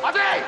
अजय!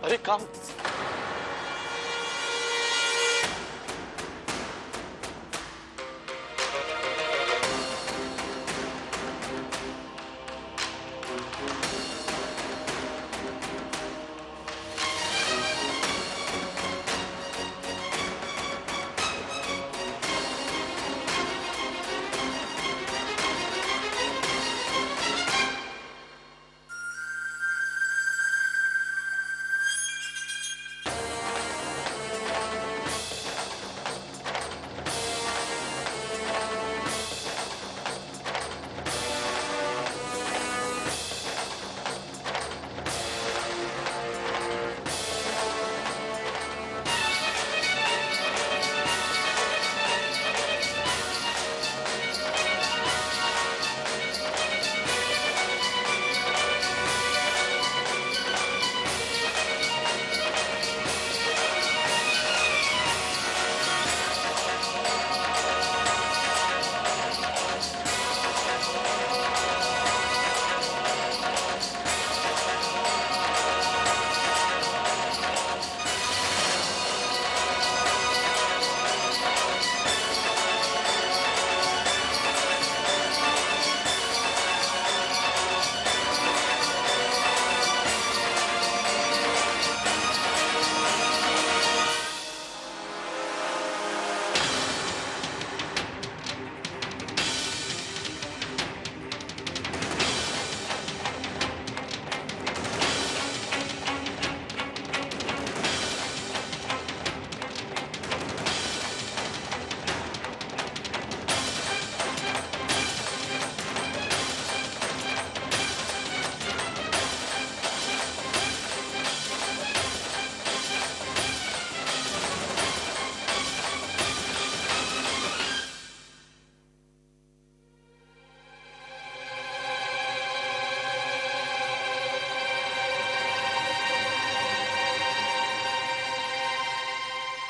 अरे काम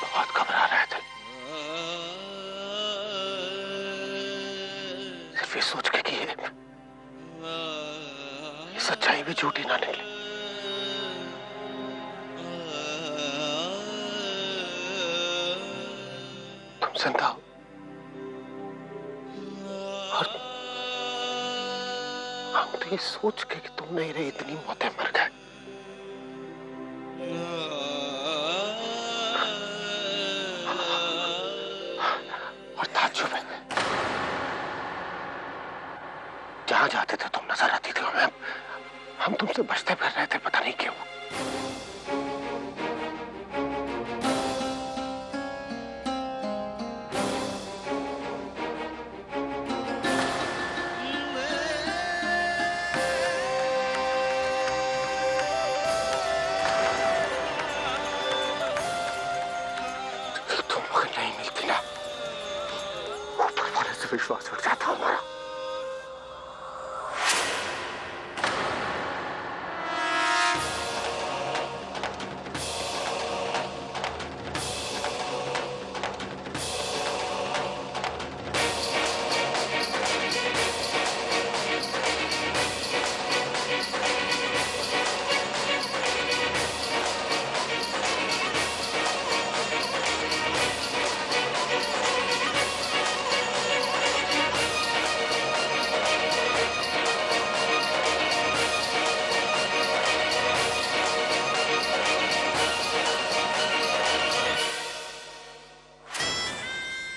बहुत घबरा रहे थे, सिर्फ ये सोच के कि ये सच्चाई भी झूठी ना निकले। तुम जिंदा हो और हम तो ये सोच के कि तुम नहीं रहे इतनी मौतें मर गए। जहां जाते थे तुम नजर आती थी हमें, हम तुमसे बचते फिर रहे थे, पता नहीं क्यों। तुम अगर नहीं मिलती ना, ऊपर वाले से विश्वास उठ जाता हमारा।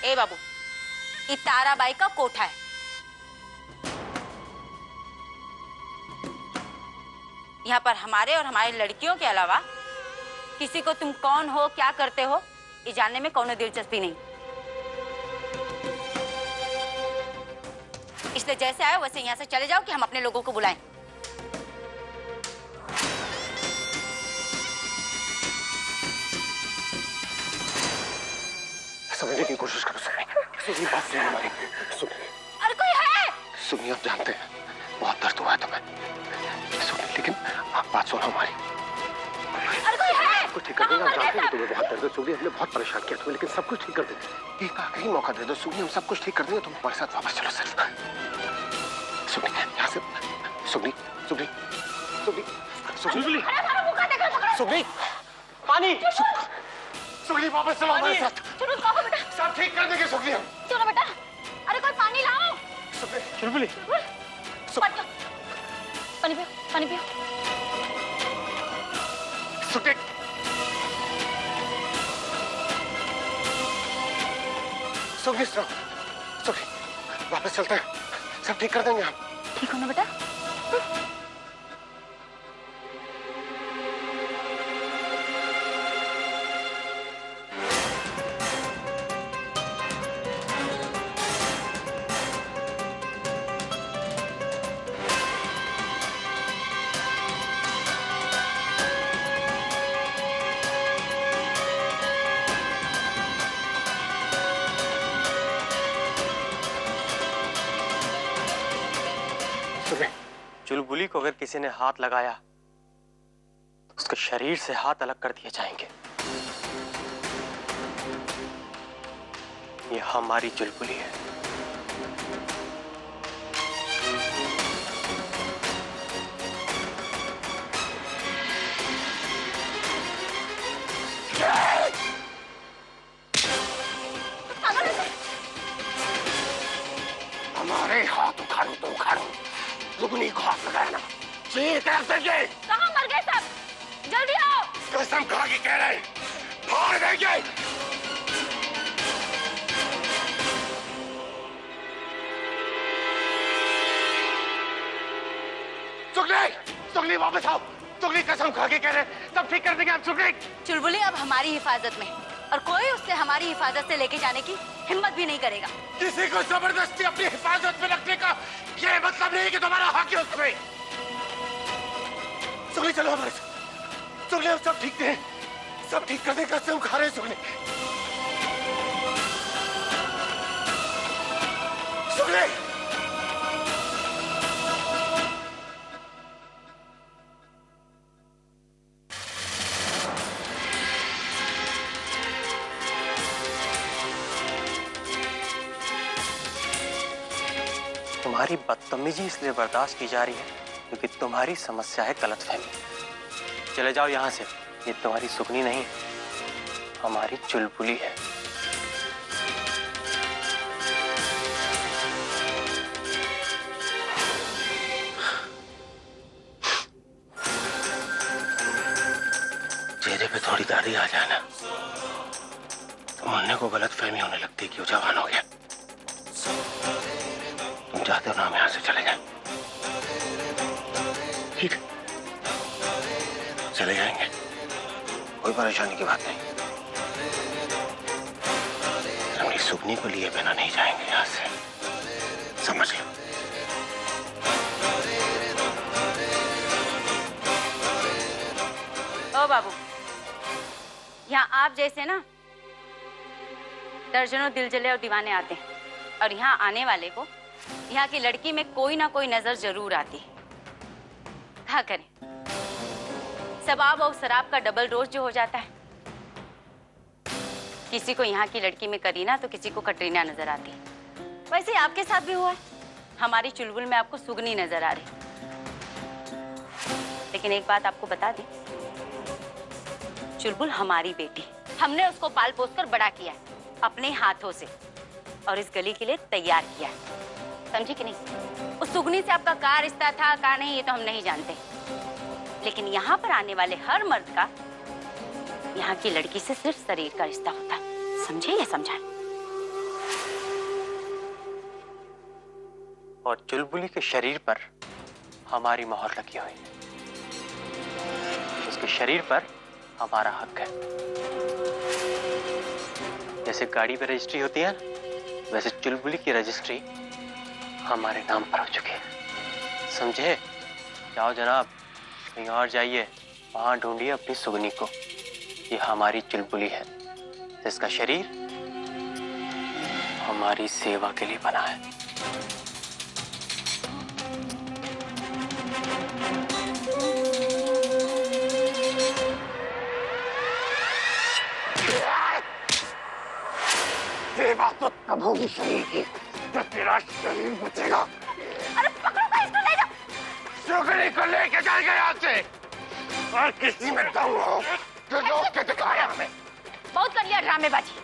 ए बाबू, ये ताराबाई का कोठा है। यहाँ पर हमारे और हमारी लड़कियों के अलावा किसी को तुम कौन हो, क्या करते हो, ये जानने में कोनो दिलचस्पी नहीं। इसलिए जैसे आए वैसे यहाँ से चले जाओ कि हम अपने लोगों को बुलाएं। की कोशिश करो सुगनी, बात सुनो हमारी। सुगनी, अरे कोई है? सुगनी आप जानते हैं बहुत दर्द हुआ है तुम्हें सुगनी, लेकिन आप बात सुनो हमारी। अरे कोई है? कुछ ठीक कर देंगे, हम जानते हैं तुम्हें बहुत दर्द है सुगनी, हमने बहुत परेशान किया तुम्हें, लेकिन सब कुछ ठीक कर देंगे। एक आखिरी मौका दे दो सुगनी, हम सब कुछ ठीक कर देंगे, तुम हमारे साथ वापस चलो सिर्फ। सुगनी यहाँ से, सुगनी सुगनी सुगनी सुगनी सुगनी, पानी, सुगनी वापस चलो हमारे साथ। चलो कहो बेटा, सब ठीक कर देंगे सुगनी हम। चलो बेटा। अरे कोई पानी लाओ। सुगनी, पानी पियो, पानी पियो। सुगनी, सुगनी सुनो, सुगनी वापस चलते हैं, सब ठीक कर देंगे हम। ठीक हो ना बेटा? चुलबुली को अगर किसी ने हाथ लगाया तो उसके शरीर से हाथ अलग कर दिए जाएंगे। ये हमारी चुलबुली है। हमारे हाथ उखाड़ो तो उखाड़ो, सुगनी को हाथ लगाया ना, चीर कर देंगे। कहाँ मर गए सब? जल्दी आओ। कसम खा के कह रहे, फाड़ देंगे। सुगनी, सुगनी वापस आओ, सुगनी कसम खा के कह रहे, सब ठीक कर देंगे हम सुगनी। चुलबुली अब हमारी हिफाजत में, और कोई उससे हमारी हिफाजत से लेके जाने की हिम्मत भी नहीं करेगा। किसी को जबरदस्ती अपनी हिफाजत में रखने का ये मतलब नहीं कि तुम्हारा हक है उसमें। सुगनी चलो हमारे साथ, सुगनी हम सब ठीक हैं, सब ठीक कर देंगे, कसम खा रहे सुगनी। सुगनी तुम्हारी बदतमीजी इसलिए बर्दाश्त की जा रही है क्योंकि तुम्हारी समस्या है गलतफहमी। चले जाओ यहाँ से, ये तुम्हारी सुगनी नहीं, हमारी चुलबुली है। चेहरे पे थोड़ी दाढ़ी आ जाए ना, तो मुन्ने को गलतफहमी होने लगती है कि वो जवान हो गया। तुम चाहते हो ना हम यहाँ से चले जाएं? ठीक है, चले जाएंगे, कोई परेशानी की बात नहीं। हम इस सुगनी को लिए बिना नहीं जाएंगे यहाँ से, समझ लो। ओ बाबू, यहाँ आप जैसे ना दर्जनों दिल जले और दीवाने आते हैं, और यहाँ आने वाले को यहाँ की लड़की में कोई ना कोई नजर जरूर आती है। क्या करें, सबाब और शराब का डबल डोज जो हो जाता है। किसी को यहाँ की लड़की में करीना तो किसी को कटरीना नजर आती है। वैसे आपके साथ भी हुआ है, हमारी चुलबुल में आपको सुगनी नजर आ रही। लेकिन एक बात आपको बता दें, चुलबुल हमारी बेटी, हमने उसको पाल पोस कर बड़ा किया है अपने हाथों से, और इस गली के लिए तैयार किया है, समझी कि नहीं? उस सुगनी से आपका क्या रिश्ता था क्या नहीं ये तो हम नहीं जानते, लेकिन यहाँ पर आने वाले हर मर्द का यहाँ की लड़की से सिर्फ शरीर का रिश्ता होता है, समझे या समझाए? और चुलबुली के शरीर पर हमारी मोहर लगी हुई है, उसके शरीर पर हमारा हक है। जैसे गाड़ी पे रजिस्ट्री होती है, वैसे चुलबुली की रजिस्ट्री हमारे नाम पर हो चुकी है, समझे? जाओ जनाब, कहीं और जाइए, वहां ढूंढिए अपनी सुगनी को। ये हमारी चुलबुली है, इसका शरीर हमारी सेवा के लिए बना है। सेवा तो तब होगी शरीर की जब तेरा शरीर बचेगा। अरे पकड़ो भाई, इसको ले जाओ। सुगनी को लेके चल गए यहाँ से, और किसी में दम हो तो रोक के दिखाया हमें। बहुत कर लिया ड्रामेबाजी।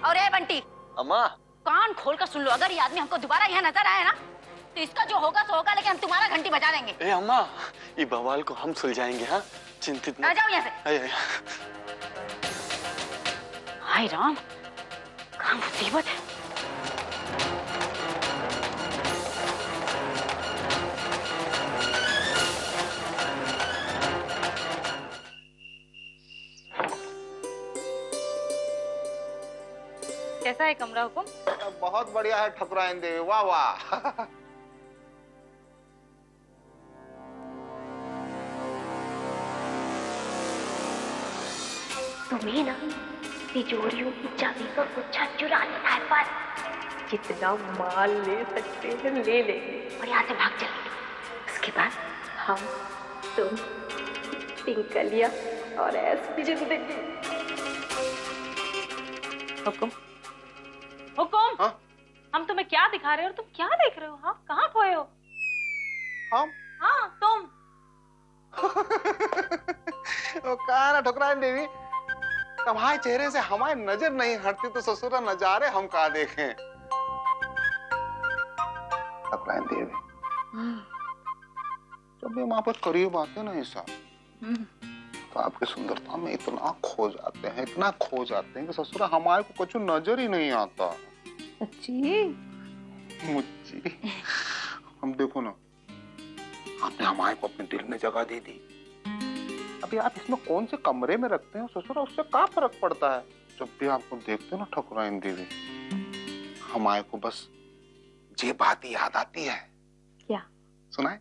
और ए बंटी, अम्मा कान खोल कर सुन लो, अगर ये आदमी हमको दोबारा यहाँ नजर आया ना तो इसका जो होगा सो होगा, लेकिन हम तुम्हारा घंटी बजा देंगे। ए अम्मा, ये बवाल को हम सुलझाएंगे। हाँ, चिंतित ना जाओ यहाँ से। आए। हाय राम, क्या मुसीबत है। कैसा है कमरा हुकुम? बहुत बढ़िया है ठकुराइन देवी, वाह वाह। तुम्हें ना तिजोरियों की चाबी का गुच्छा चुराना है, बस जितना माल ले सकते हैं ले लेंगे और यहाँ से भाग चलेंगे। उसके बाद हम तुम पिंकलिया और ऐसी जिंदगी। हुकुम, हुकुम। हाँ? हम तुम्हें क्या दिखा रहे हो और तुम क्या देख रहे हो? हाँ, कहाँ खोए हो? हम? हाँ, तुम। वो कहा ना ठकुराइन देवी, तुम्हारे चेहरे से हमारी नजर नहीं हटती तो ससुरा नजारे हम कहाँ देखें। ठकुराइन देवी, जब भी वहां पर करीब आते ना ऐसा, तो आपकी सुंदरता में इतना खो जाते हैं, इतना खो जाते हैं कि ससुरा हमारे को कुछ नजर ही नहीं आता। अच्छी मुझे हम देखो ना, आपने हमारे को अपने दिल में जगह दे दी। अभी आप इसमें कौन से कमरे में रखते हैं ससुरा, उससे क्या फर्क पड़ता है। जब भी आपको देखते ना ठकुराइन देवी, हमारे को बस ये बात याद आती है। क्या? सुनाए?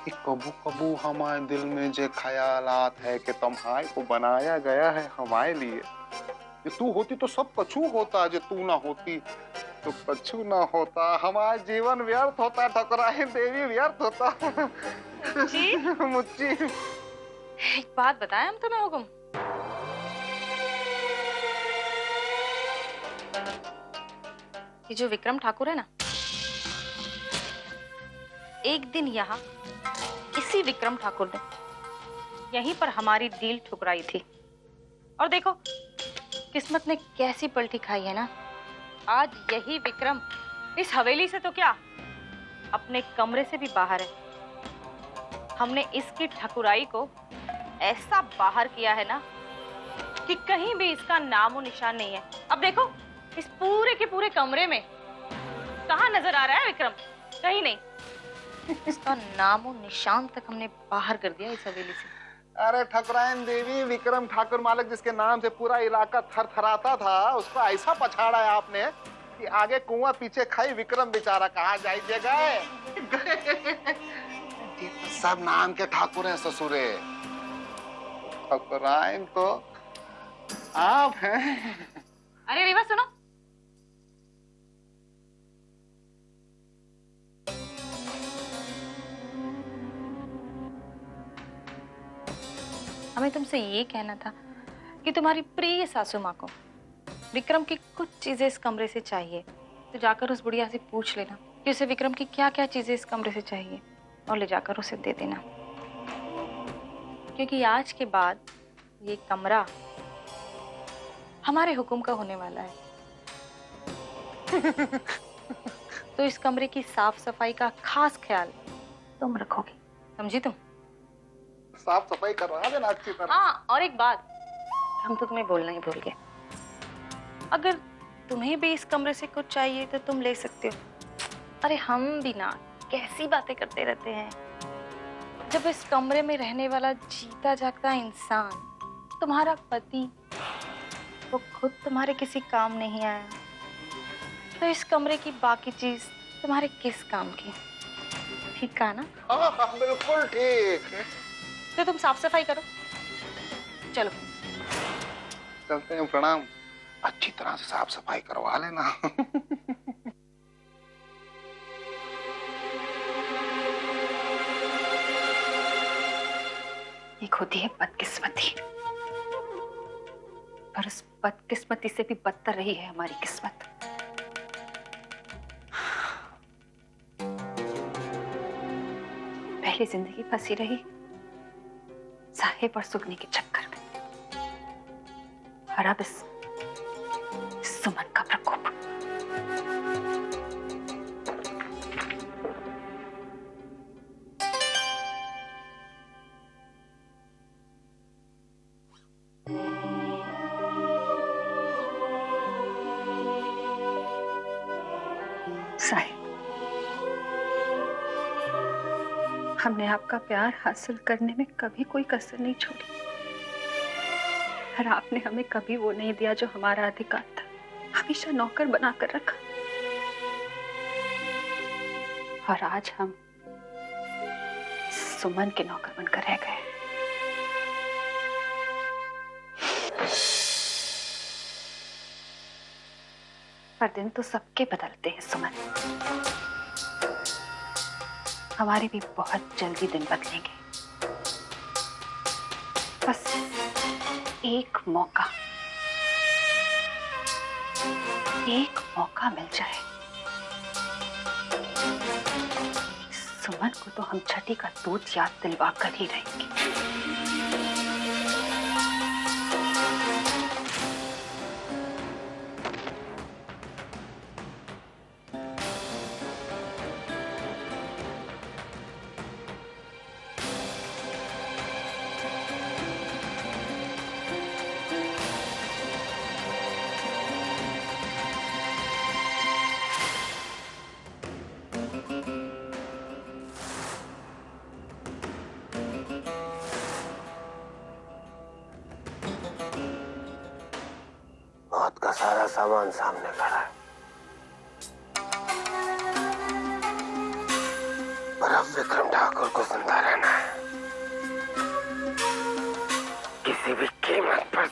कि कबू कबू हमारे दिल में जो ख्यालात है कि तुम्हारे को बनाया गया है हमारे लिए। ये तू होती तो सब कछु होता, जो तू ना होती तो कछु ना होता। हमारा जीवन व्यर्थ होता ठकुराइन देवी, व्यर्थ होता। जी? मुच्ची, एक बात बताएं हम तुम्हें हुकुम। ये जो विक्रम ठाकुर है ना, एक दिन यहाँ इसी विक्रम ठाकुर ने यहीं पर हमारी डील ठुकराई थी, और देखो किस्मत ने कैसी पलटी खाई है ना। आज यही विक्रम इस हवेली से तो क्या, अपने कमरे से भी बाहर है। हमने इसकी ठकुराई को ऐसा बाहर किया है ना कि कहीं भी इसका नामो निशान नहीं है। अब देखो इस पूरे के पूरे कमरे में कहाँ नजर आ रहा है विक्रम? कहीं नहीं। इसका नामो निशान तक हमने बाहर कर दिया इस हवेली से। अरे ठकुराइन देवी, विक्रम ठाकुर मालिक जिसके नाम से पूरा इलाका थरथराता था, उसको ऐसा पछाड़ा है आपने कि आगे कुआं पीछे खाई विक्रम बेचारा कहाँ जाइए गए। सब नाम के ठाकुर हैं ससुरे, ठकुराइन तो आप हैं। अरे रीवा सुनो, हमें तुमसे ये कहना था कि तुम्हारी प्रिय सासू माँ को विक्रम की कुछ चीजें इस कमरे से चाहिए, तो जाकर उस बुढ़िया से पूछ लेना कि उसे विक्रम की क्या क्या चीजें इस कमरे से चाहिए, और ले जाकर उसे दे देना। क्योंकि आज के बाद ये कमरा हमारे हुक्म का होने वाला है। तो इस कमरे की साफ सफाई का खास ख्याल तुम रखोगे, समझी तुम? साफ सफाई करवा देना अच्छी तरह। हाँ, और एक बात हम तो तुम्हें बोलना ही भूल गए, अगर तुम्हें भी इस कमरे से कुछ चाहिए तो तुम ले सकते हो। अरे हम भी ना कैसी बातें करते रहते हैं, जब इस कमरे में रहने वाला जीता जागता इंसान तुम्हारा पति, वो खुद तुम्हारे किसी काम नहीं आया, तो इस कमरे की बाकी चीज तुम्हारे किस काम की? ठीक कहा ना? हाँ, बिल्कुल ठीक। तो तुम साफ सफाई करो, चलो। चलते हैं, प्रणाम। अच्छी तरह से साफ सफाई करवा लेना। एक होती है बदकिस्मती, पर उस बदकिस्मती से भी बदतर रही है हमारी किस्मत। पहली जिंदगी फंसी रही साहिब और सुगनी के चक्कर में, और अब इस सुमन का प्रकोप। साहिब, हमने आपका प्यार हासिल करने में कभी कोई कसर नहीं छोड़ी, और आपने हमें कभी वो नहीं दिया जो हमारा अधिकार था। हमेशा नौकर बनाकर रखा, और आज हम सुमन के नौकर बनकर रह गए। पर दिन तो सबके बदलते हैं सुमन, हमारे भी बहुत जल्दी दिन बदलेंगे। बस एक मौका मिल जाए। सुमन को तो हम छठी का दूध याद दिलवा कर ही रहेंगे। मौत का सारा सामान सामने खड़ा है, पर अब विक्रम ठाकुर को जिंदा रहना है, किसी भी कीमत पर।